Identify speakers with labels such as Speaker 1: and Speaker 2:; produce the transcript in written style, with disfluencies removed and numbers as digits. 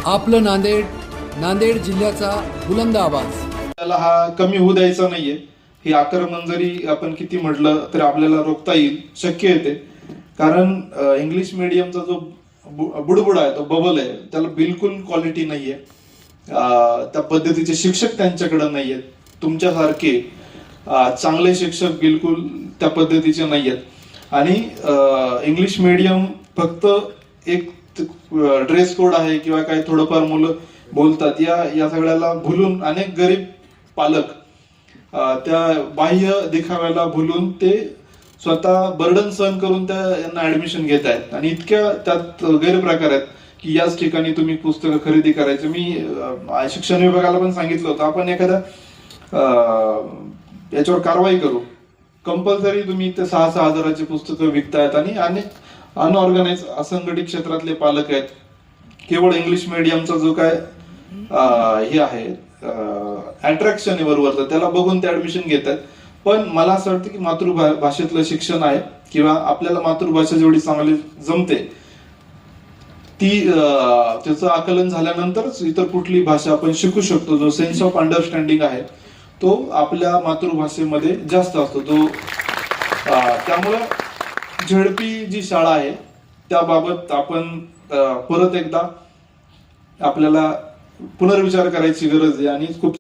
Speaker 1: आपलं नांदेड, नांदेड जिल्ह्याचा बुलंद आवाज.
Speaker 2: त्याला हा कमी होऊ द्यायचा नाहीये. हे आक्रमण जरी आपण किती म्हटलं तरी आपल्याला रोखता येईल, शक्य येते. कारण इंग्लिश मीडियमचा जो बुडबुड आहे, तो बबल आहे, त्याला बिलकुल क्वालिटी नाहीये. त्या पद्धतीचे शिक्षक त्यांच्याकडे नाहीयेत. तुमच्यासारखे चांगले शिक्षक बिलकुल त्या पद्धतीचे नाहीयेत. आणि इंग्लिश मीडियम फक्त एक ड्रेस कोड आहे किंवा काही थोडंफार मुलं बोलतात, या सगळ्याला भुलून अनेक गरीब पालक त्या बाह्य दिखाव्याला भुलून ते स्वतः बर्डन सहन करून यांना ऍडमिशन घेत आहेत. आणि इतक्या त्यात गैरप्रकार आहेत की याच ठिकाणी तुम्ही पुस्तकं खरेदी करायचे. मी शिक्षण विभागाला पण सांगितलं होतं, आपण एखाद्या याच्यावर कारवाई करू. कंपल्सरी तुम्ही ते 6,000 हजाराची पुस्तकं विकतायत. आणि अनेक अनऑर्गनाइज असंघटित क्षेत्रातले पालक आहेत, केवळ इंग्लिश मीडियमचा जो काय हे आहे अट्रॅक्शन आहे बरोबर, त्याला बघून ते ऍडमिशन घेत आहेत. पण मला असं वाटतं की मातृभाषेतलं शिक्षण आहे किंवा आपल्याला मातृभाषा जेवढी चांगली जमते ती त्याचं आकलन झाल्यानंतरच इतर कुठली भाषा आपण शिकू शकतो. जो सेन्स ऑफ अंडरस्टँडिंग आहे तो आपल्या मातृभाषेमध्ये जास्त असतो. त्यामुळे झेडपी जी शाळा आहे त्याबाबत आपण परत एकदा आपल्याला पुनर्विचार करायची गरज आहे. आणि खूप